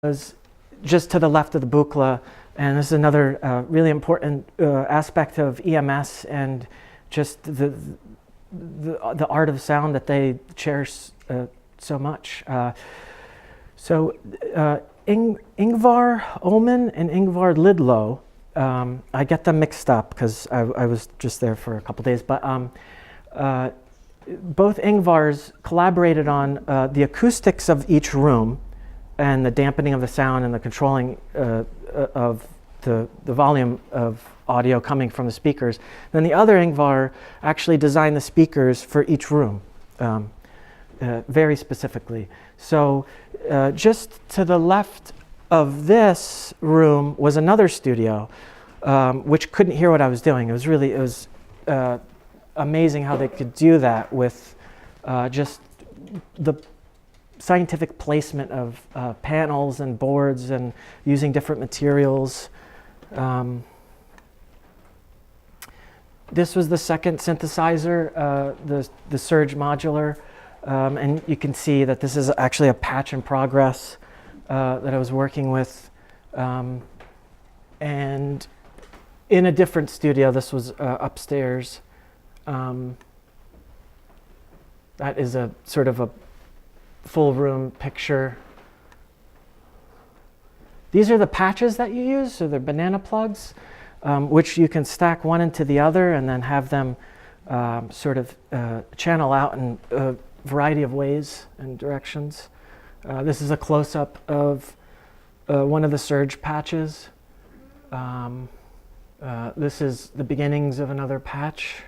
was just to the left of the buchla, and this is another really important aspect of EMS and just the art of sound that they cherish so much. Ingvar Oman and Ingvar Lidlow, I get them mixed up because I was just there for a couple days, but both Ingvars collaborated on the acoustics of each room and the dampening of the sound and the controlling of the volume of audio coming from the speakers. Then the other Ingvar actually designed the speakers for each room very specifically. So just to the left of this room was another studio which couldn't hear what I was doing. It was amazing how they could do that with just the scientific placement of panels and boards and using different materials. This was the second synthesizer, the Surge Modular, and you can see that this is actually a patch in progress that I was working with. And in a different studio, this was upstairs. That is a sort of a full room picture. These are the patches that you use, so they're banana plugs, which you can stack one into the other and then have them sort of channel out in a variety of ways and directions. This is a close-up of one of the Surge patches. This is the beginnings of another patch.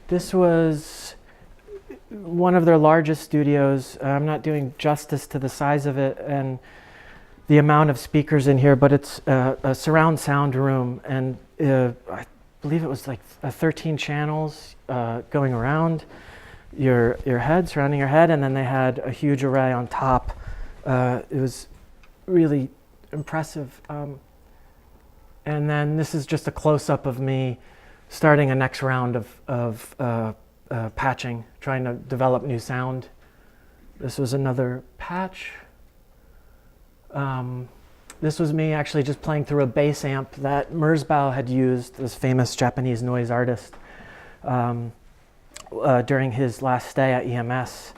This was one of their largest studios. I'm not doing justice to the size of it and the amount of speakers in here, but it's a surround sound room, and I believe it was like 13 channels going around your head, surrounding your head, and then they had a huge array on top. It was really impressive. And then this is just a close-up of me starting a next round of patching, trying to develop new sound. This was another patch. This was me actually just playing through a bass amp that Merzbow had used, this famous Japanese noise artist, during his last stay at EMS.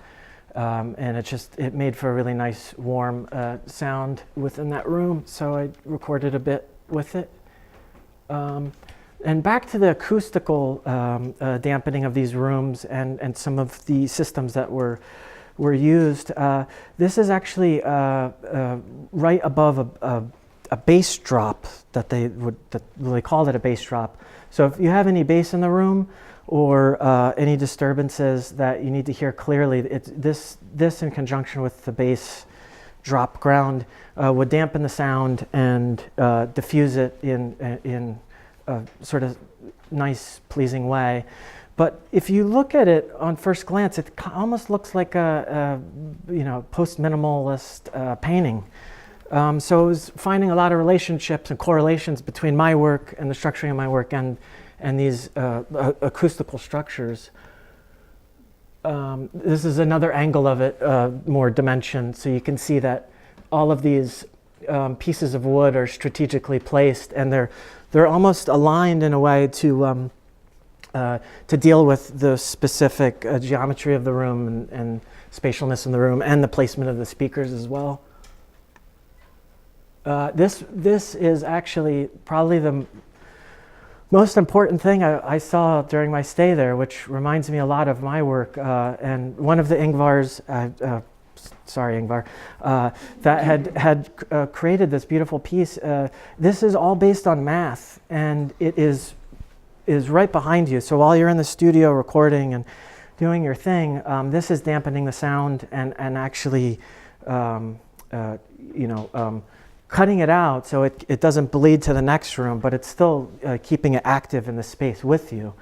And it made for a really nice warm sound within that room, so I recorded a bit with it. And back to the acoustical dampening of these rooms and some of the systems that were used. This is actually right above a bass drop that they called it a bass drop. So if you have any bass in the room or any disturbances that you need to hear clearly, this in conjunction with the bass drop ground would dampen the sound and diffuse it in a sort of nice, pleasing way. But if you look at it on first glance, it almost looks like a post-minimalist painting. So I was finding a lot of relationships and correlations between my work and the structuring of my work and these acoustical structures. This is another angle of it, more dimension. So you can see that all of these pieces of wood are strategically placed, and they're almost aligned in a way to deal with the specific geometry of the room and spatialness in the room and the placement of the speakers as well. This is actually probably the most important thing I saw during my stay there, which reminds me a lot of my work. And one of the Ingvars, sorry Ingvar, that had created this beautiful piece. This is all based on math, and it is right behind you. So while you're in the studio recording and doing your thing, this is dampening the sound and actually, cutting it out so it doesn't bleed to the next room, but it's still keeping it active in the space with you.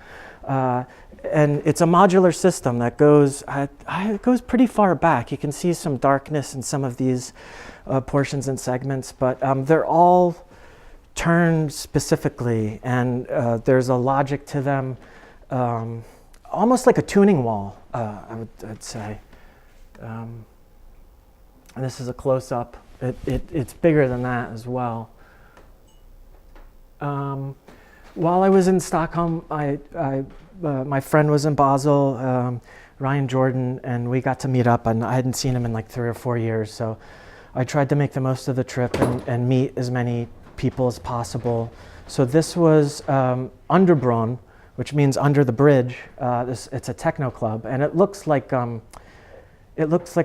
And it's a modular system that goes pretty far back. You can see some darkness in some of these portions and segments, but they're all turned specifically, and there's a logic to them, almost like a tuning wall, I'd say. And this is a close-up. It's bigger than that as well. While I was in Stockholm, my friend was in Basel, Ryan Jordan, and we got to meet up, and I hadn't seen him in like 3 or 4 years, so I tried to make the most of the trip and meet as many people as possible. So this was Underbron, which means under the bridge. It's a techno club, and it looks like a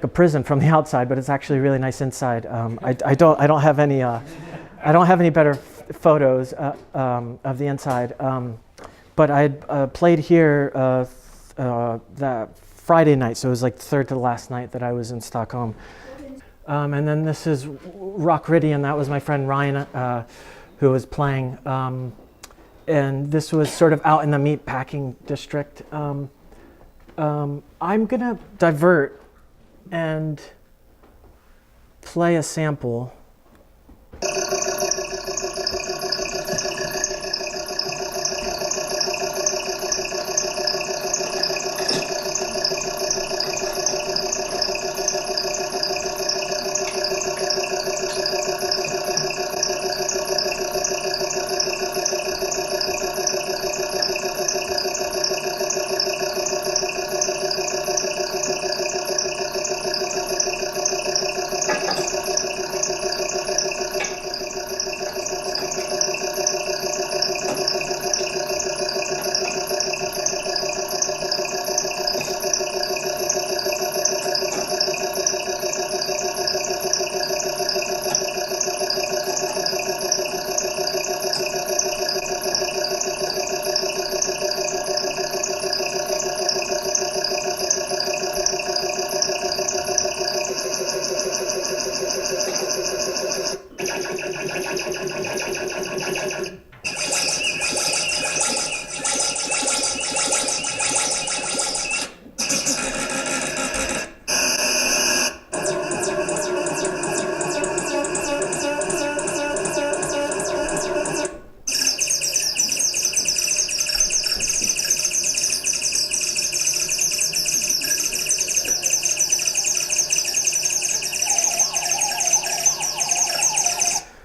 prison from the outside, but it's actually really nice inside. I don't have any better photos of the inside. But I played here that Friday night, so it was like the third to the last night that I was in Stockholm. And then this is Rhydian. That was my friend Ryan, who was playing. And this was sort of out in the meatpacking district. I'm gonna divert and play a sample.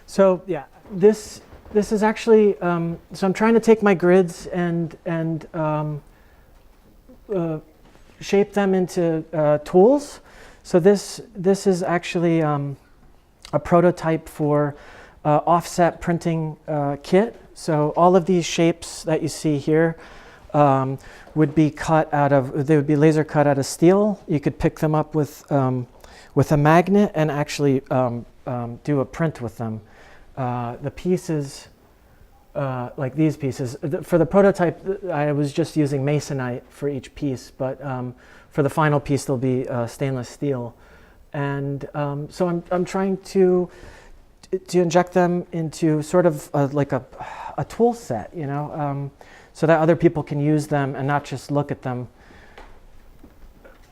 So yeah, this is actually, so I'm trying to take my grids and shape them into tools. So this is actually a prototype for offset printing kit. So all of these shapes that you see here would be cut out of, they would be laser cut out of steel. You could pick them up with a magnet and actually do a print with them. The pieces, like these pieces, for the prototype, I was just using masonite for each piece, but for the final piece, there'll be stainless steel. And so I'm trying to inject them into sort of like a tool set, you know, so that other people can use them and not just look at them.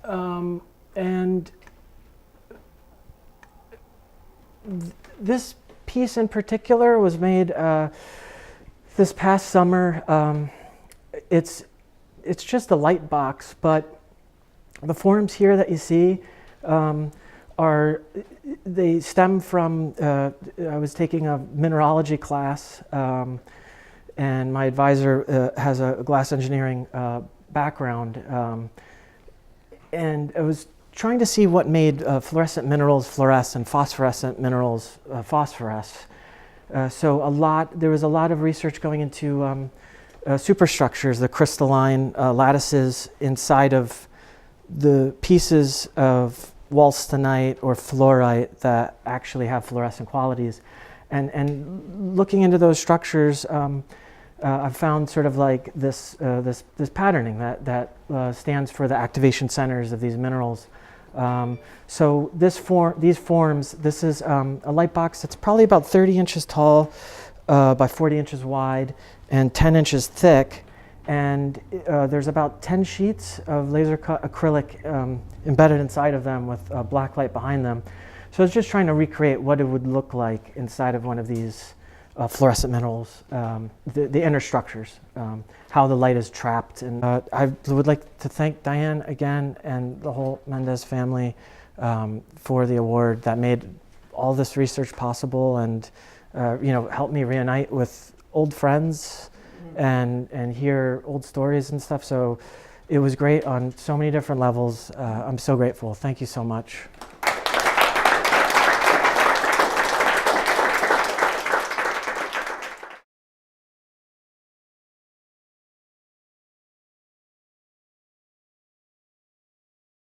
And this piece in particular was made this past summer. It's just a Lightbox, but the forms here that you see they stem from, I was taking a mineralogy class, and my advisor has a glass engineering background, and I was trying to see what made fluorescent minerals fluoresce and phosphorescent minerals phosphoresce. So there was a lot of research going into superstructures, the crystalline lattices inside of the pieces of wolstenite or fluorite that actually have fluorescent qualities. And looking into those structures, I've found sort of like this patterning that stands for the activation centers of these minerals. So these forms, this is a Lightbox that's probably about 30 inches tall by 40 inches wide and 10 inches thick. And there's about 10 sheets of laser cut acrylic embedded inside of them with black light behind them. So I was just trying to recreate what it would look like inside of one of these fluorescent minerals, the inner structures, how the light is trapped. And I would like to thank Diane again and the whole Mendez family for the award that made all this research possible, and helped me reunite with old friends and hear old stories and stuff. So it was great on so many different levels. I'm so grateful. Thank you so much.